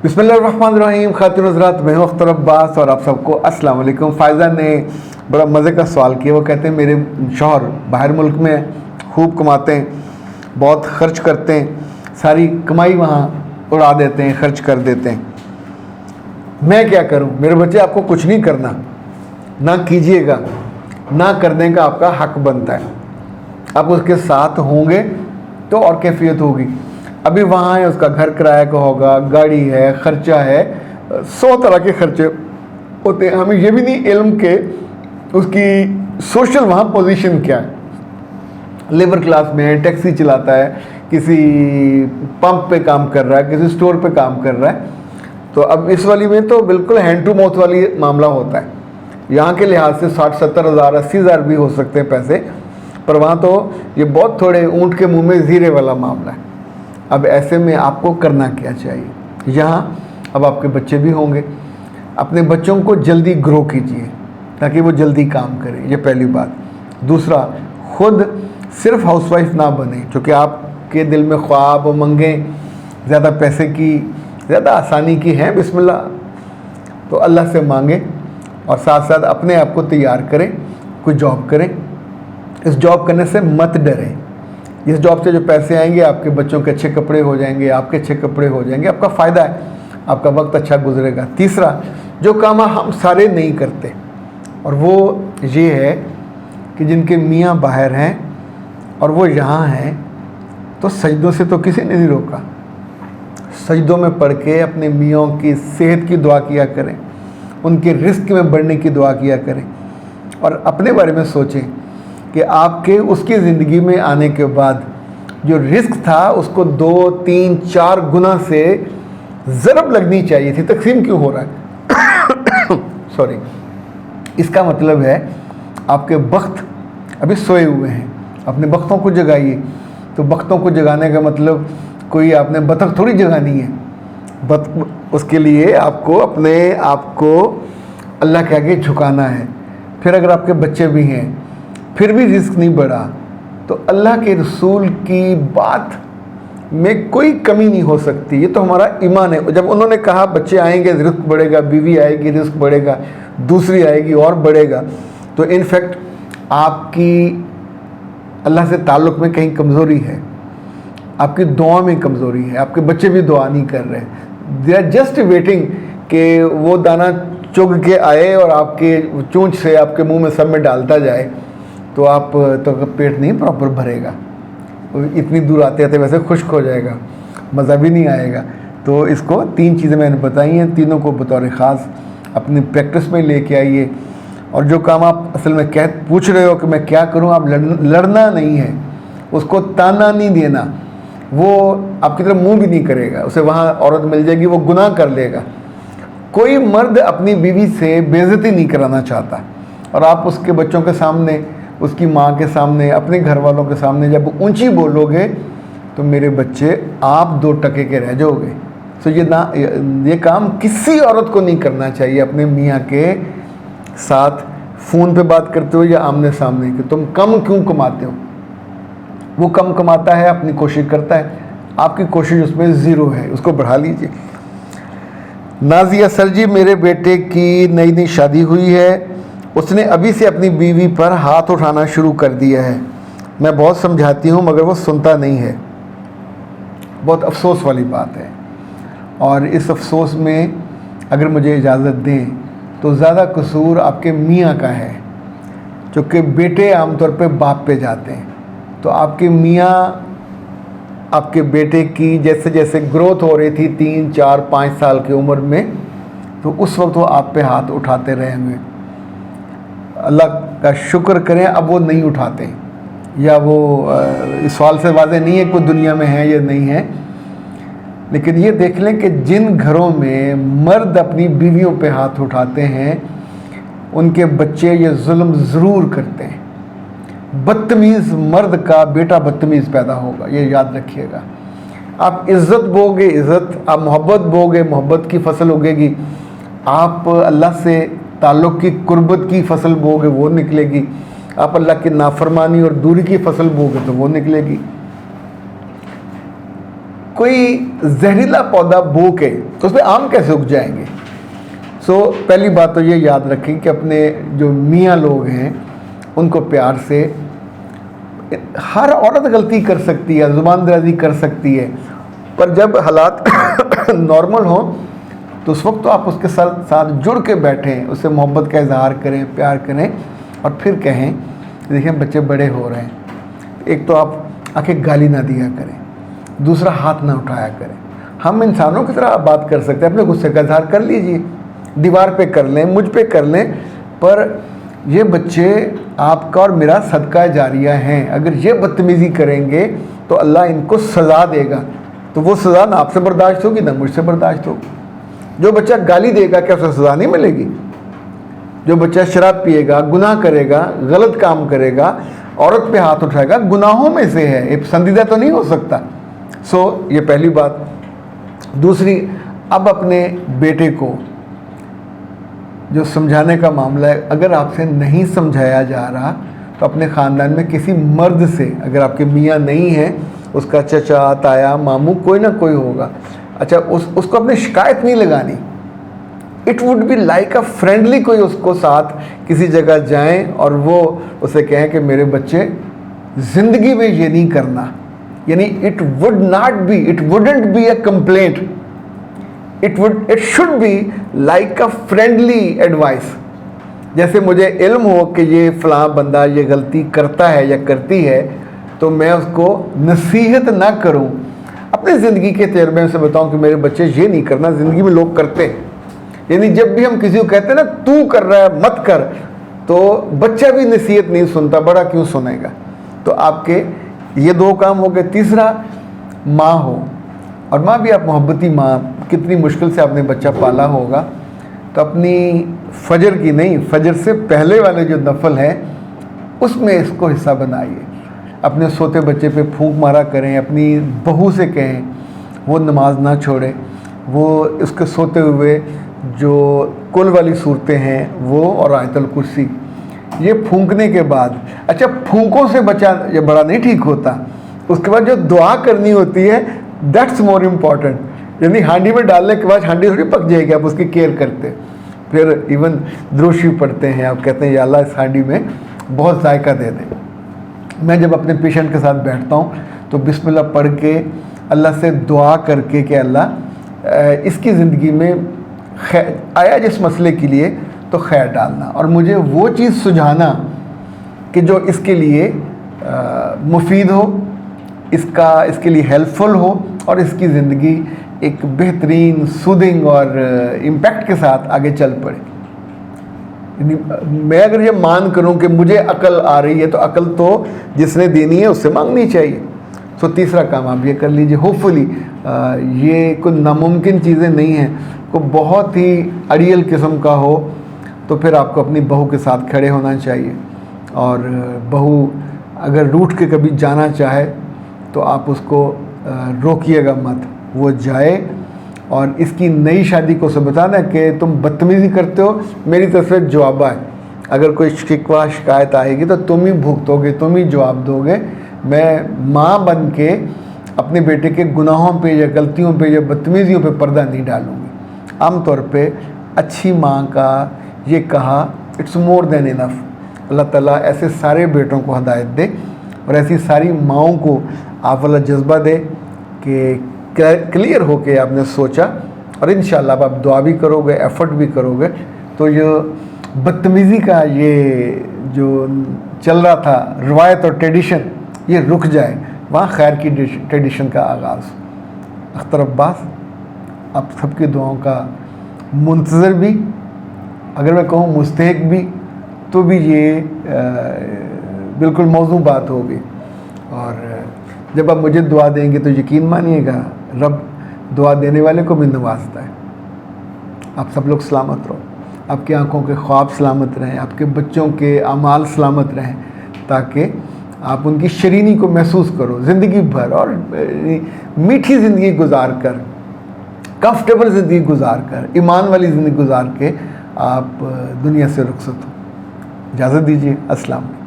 बिस्मिल्लाहिर्रहमानिर्रहीम। खातिन हज़रात, मैं हूं अख्तर अब्बास और आप सबको अस्सलाम वालेकुम। फ़ायज़ा ने बड़ा मज़े का सवाल किया। वो कहते हैं मेरे शौहर बाहर मुल्क में खूब कमाते हैं, बहुत ख़र्च करते हैं, सारी कमाई वहाँ उड़ा देते हैं, ख़र्च कर देते हैं। मैं क्या करूं? मेरे बच्चे, आपको कुछ नहीं करना, ना कीजिएगा, ना करने का आपका हक बनता है। आप उसके साथ होंगे तो और कैफियत होगी। अभी वहाँ है, उसका घर किराया का होगा, गाड़ी है, ख़र्चा है, 100 तरह के खर्चे होते हैं। हमें ये भी नहीं इल्म के उसकी सोशल वहाँ पोजीशन क्या है। लेबर क्लास में है, टैक्सी चलाता है, किसी पंप पे काम कर रहा है, किसी स्टोर पे काम कर रहा है। तो अब इस वाली में तो बिल्कुल हैंड टू माउथ वाली मामला होता है। यहाँ के लिहाज से 60-70 हज़ार 80 हज़ार भी हो सकते हैं पैसे, पर वहाँ तो ये बहुत थोड़े ऊँट के मुँह में ज़ीरे वाला मामला है। अब ऐसे में आपको करना क्या चाहिए? यहाँ अब आपके बच्चे भी होंगे, अपने बच्चों को जल्दी ग्रो कीजिए ताकि वो जल्दी काम करें, ये पहली बात। दूसरा, खुद सिर्फ हाउसवाइफ ना बने, क्योंकि आपके दिल में ख्वाब मंगें ज़्यादा पैसे की, ज़्यादा आसानी की हैं, बिस्मिल्लाह, तो अल्लाह से मांगें और साथ साथ अपने आप को तैयार करें, कोई जॉब करें। इस जॉब करने से मत डरें। इस जॉब से जो पैसे आएंगे, आपके बच्चों के अच्छे कपड़े हो जाएंगे, आपके अच्छे कपड़े हो जाएंगे, आपका फ़ायदा है, आपका वक्त अच्छा गुजरेगा। तीसरा, जो काम हम सारे नहीं करते, और वो ये है कि जिनके मियाँ बाहर हैं और वो यहाँ हैं, तो सजदों से तो किसी ने नहीं रोका। सजदों में पढ़ के अपने मियों की सेहत की दुआ किया करें, उनके रिस्क में बढ़ने की दुआ किया करें, और अपने बारे में सोचें कि आपके उसकी ज़िंदगी में आने के बाद जो रिस्क था उसको 2, 3, 4 गुना से ज़रब लगनी चाहिए थी। तकसीम क्यों हो रहा है? सॉरी। इसका मतलब है आपके बख्त अभी सोए हुए हैं, अपने बख्तों को जगाइए। तो बख्तों को जगाने का मतलब कोई आपने बतख थोड़ी जगानी है। उसके लिए आपको अपने आप को अल्लाह के आगे झुकाना है। फिर अगर आपके बच्चे भी हैं, फिर भी रिस्क नहीं बढ़ा, तो अल्लाह के रसूल की बात में कोई कमी नहीं हो सकती। ये तो हमारा ईमान है। जब उन्होंने कहा बच्चे आएंगे रिस्क बढ़ेगा, बीवी आएगी रिस्क बढ़ेगा, दूसरी आएगी और बढ़ेगा, तो इनफैक्ट आपकी अल्लाह से ताल्लुक़ में कहीं कमज़ोरी है, आपकी दुआ में कमज़ोरी है। आपके बच्चे भी दुआ नहीं कर रहे, दे आर जस्ट वेटिंग कि वो दाना चुग के आए और आपके चूंच से आपके मुंह में सब में डालता जाए, तो आप तो पेट नहीं प्रॉपर भरेगा। इतनी दूर आते आते वैसे खुश्क हो जाएगा, मज़ा भी नहीं आएगा। तो इसको 3 चीज़ें मैंने बताई हैं, तीनों को बतौर ख़ास अपनी प्रैक्टिस में लेके आइए। और जो काम आप असल में पूछ रहे हो कि मैं क्या करूं, आप लड़ना नहीं है, उसको ताना नहीं देना। वो आपकी तरफ मुंह भी नहीं करेगा, उसे वहाँ औरत मिल जाएगी, वो गुनाह कर लेगा। कोई मर्द अपनी बीवी से बेइज्जती नहीं कराना चाहता, और आप उसके बच्चों के सामने, उसकी माँ के सामने, अपने घर वालों के सामने जब ऊंची बोलोगे तो मेरे बच्चे आप 2 टके के रह जाओगे। तो ये काम किसी औरत को नहीं करना चाहिए अपने मियाँ के साथ फ़ोन पे बात करते हो या आमने सामने कि तुम कम क्यों कमाते हो। वो कम कमाता है, अपनी कोशिश करता है, आपकी कोशिश उसमें ज़ीरो है, उसको बढ़ा लीजिए। नाजिया सर जी, मेरे बेटे की नई नई शादी हुई है, उसने अभी से अपनी बीवी पर हाथ उठाना शुरू कर दिया है। मैं बहुत समझाती हूँ मगर वो सुनता नहीं है। बहुत अफसोस वाली बात है, और इस अफसोस में अगर मुझे इजाज़त दें तो ज़्यादा कसूर आपके मियाँ का है, क्योंकि बेटे आमतौर पे बाप पे जाते हैं। तो आपके मियाँ आपके बेटे की जैसे जैसे ग्रोथ हो रही थी 3, 4, 5 साल की उम्र में, तो उस वक्त वो आप पे हाथ उठाते रहे होंगे। अल्लाह का शुक्र करें अब वो नहीं उठाते, या वो इस सवाल से वाज़ेह नहीं है कोई दुनिया में है या नहीं है। लेकिन ये देख लें कि जिन घरों में मर्द अपनी बीवियों पे हाथ उठाते हैं, उनके बच्चे ये जुल्म ज़रूर करते हैं। बदतमीज़ मर्द का बेटा बदतमीज़ पैदा होगा, ये याद रखिएगा। आप इज़्ज़त बोगे इज़्ज़त, आप मोहब्बत बोगे मोहब्बत की फसल उगेगी। आप अल्लाह से ताल्लुक़ की कुर्बत की फसल बोगे वो निकलेगी। आप अल्लाह की नाफरमानी और दूरी की फसल बोगे तो वो निकलेगी। کوئی زہریلا پودا بو کے تو اس پہ آم کیسے اگ جائیں گے؟ پہلی بات تو یہ یاد رکھیں کہ اپنے جو میاں لوگ ہیں ان کو پیار سے، ہر عورت غلطی کر سکتی ہے، زبان درازی کر سکتی ہے، پر جب حالات نارمل ہوں تو اس وقت تو آپ اس کے ساتھ جڑ کے بیٹھیں، اس سے محبت کا اظہار کریں، پیار کریں، اور پھر کہیں دیکھیں بچے بڑے ہو رہے ہیں، ایک تو آپ آ کے گالی نہ دیا کریں، دوسرا ہاتھ نہ اٹھایا کریں۔ ہم انسانوں کی طرح بات کر سکتے ہیں، اپنے غصے کا اظہار کر لیجئے، دیوار پہ کر لیں، مجھ پہ کر لیں، پر یہ بچے آپ کا اور میرا صدقہ جاریہ ہیں۔ اگر یہ بدتمیزی کریں گے تو اللہ ان کو سزا دے گا، تو وہ سزا نہ آپ سے برداشت ہوگی نہ مجھ سے برداشت ہوگی۔ جو بچہ گالی دے گا کیا اسے سزا نہیں ملے گی؟ جو بچہ شراب پیے گا، گناہ کرے گا، غلط کام کرے گا، عورت پہ ہاتھ اٹھائے گا، گناہوں میں سے ہے، یہ پسندیدہ تو نہیں ہو سکتا۔ یہ پہلی بات۔ دوسری، اب اپنے بیٹے کو جو سمجھانے کا معاملہ ہے، اگر آپ سے نہیں سمجھایا جا رہا تو اپنے خاندان میں کسی مرد سے، اگر آپ کے میاں نہیں ہیں، اس کا چچا، تایا، ماموں، کوئی نہ کوئی ہوگا، اچھا اس کو اپنی شکایت نہیں لگانی۔ It would be like a friendly, کوئی اس کو ساتھ کسی جگہ جائیں اور وہ اسے کہیں کہ میرے بچے زندگی میں یہ نہیں کرنا، یعنی it wouldn't be a complaint, it should be like a friendly advice۔ جیسے مجھے علم ہو کہ یہ فلاں بندہ یہ غلطی کرتا ہے یا کرتی ہے تو میں اس کو نصیحت نہ کروں، اپنے زندگی کے تجربے سے بتاؤں کہ میرے بچے یہ نہیں کرنا، زندگی میں لوگ کرتے ہیں۔ یعنی جب بھی ہم کسی کو کہتے ہیں نا تو کر رہا ہے مت کر، تو بچہ بھی نصیحت نہیں سنتا، بڑا کیوں سنے گا؟ تو آپ کے یہ دو کام ہو گئے۔ تیسرا، ماں ہو، اور ماں بھی آپ محبتی ماں، کتنی مشکل سے آپ نے بچہ پالا ہوگا، تو اپنی فجر کی نہیں، فجر سے پہلے والے جو نفل ہیں اس میں اس کو حصہ بنائیے۔ اپنے سوتے بچے پہ پھونک مارا کریں، اپنی بہو سے کہیں وہ نماز نہ چھوڑے، وہ اس کے سوتے ہوئے جو کل والی صورتیں ہیں وہ اور آیت الکرسی، یہ پھونکنے کے بعد، اچھا پھونکوں سے بچہ یہ بڑا نہیں ٹھیک ہوتا، اس کے بعد جو دعا کرنی ہوتی ہے دیٹس مور امپورٹنٹ، یعنی ہانڈی میں ڈالنے کے بعد ہانڈی تھوڑی پک جائے گی، آپ اس کی کیئر کرتے، پھر ایون دروشی پڑھتے ہیں، آپ کہتے ہیں یا اللہ اس ہانڈی میں بہت ذائقہ دے دیں۔ میں جب اپنے پیشنٹ کے ساتھ بیٹھتا ہوں تو بسم اللہ پڑھ کے اللہ سے دعا کر کے کہ اللہ اس کی زندگی میں آیا جس مسئلے کے لیے تو خیر ڈالنا، اور مجھے وہ چیز سجھانا کہ جو اس کے لیے مفید ہو، اس کے لیے ہیلپ فل ہو، اور اس کی زندگی ایک بہترین سودنگ اور امپیکٹ کے ساتھ آگے چل پڑے۔ یعنی میں اگر یہ مان کروں کہ مجھے عقل آ رہی ہے تو عقل تو جس نے دینی ہے اس سے مانگنی چاہیے۔ تیسرا کام آپ یہ کر لیجئے، ہوپ فلی یہ کوئی ناممکن چیزیں نہیں ہیں، کوئی بہت ہی اڑیل قسم کا ہو تو پھر آپ کو اپنی بہو کے ساتھ کھڑے ہونا چاہیے، اور بہو اگر روٹھ کے کبھی جانا چاہے تو آپ اس کو روکیے گا مت، وہ جائے، اور اس کی نئی شادی کو اسے بتانا کہ تم بدتمیزی کرتے ہو، میری طرف سے جواب ہے، اگر کوئی شکوہ شکایت آئے گی تو تم ہی بھگتو گے، تم ہی جواب دو گے، میں ماں بن کے اپنے بیٹے کے گناہوں پہ یا غلطیوں پہ یا بدتمیزیوں پہ پردہ نہیں ڈالوں گی۔ عام طور پہ اچھی ماں کا یہ کہا اٹس مور دین انف۔ اللہ تعالیٰ ایسے سارے بیٹوں کو ہدایت دے، اور ایسی ساری ماؤں کو آپ والا جذبہ دے کہ کلیئر ہو کے آپ نے سوچا، اور انشاءاللہ آپ دعا بھی کرو گے، ایفرٹ بھی کرو گے، تو یہ بدتمیزی کا یہ جو چل رہا تھا روایت اور ٹریڈیشن یہ رک جائے، وہاں خیر کی ٹریڈیشن کا آغاز۔ اختر عباس آپ سب کی دعاؤں کا منتظر بھی، اگر میں کہوں مستحق بھی، تو بھی یہ بالکل موضوع بات ہوگی، اور جب آپ مجھے دعا دیں گے تو یقین مانیے گا رب دعا دینے والے کو بھی نوازتا ہے۔ آپ سب لوگ سلامت رہو، آپ کی آنکھوں کے خواب سلامت رہیں، آپ کے بچوں کے اعمال سلامت رہیں، تاکہ آپ ان کی شرینی کو محسوس کرو زندگی بھر، اور میٹھی زندگی گزار کر، کمفرٹیبل زندگی گزار کر، ایمان والی زندگی گزار کے آپ دنیا سے رخصت ہو۔ اجازت دیجیے، السلام علیکم۔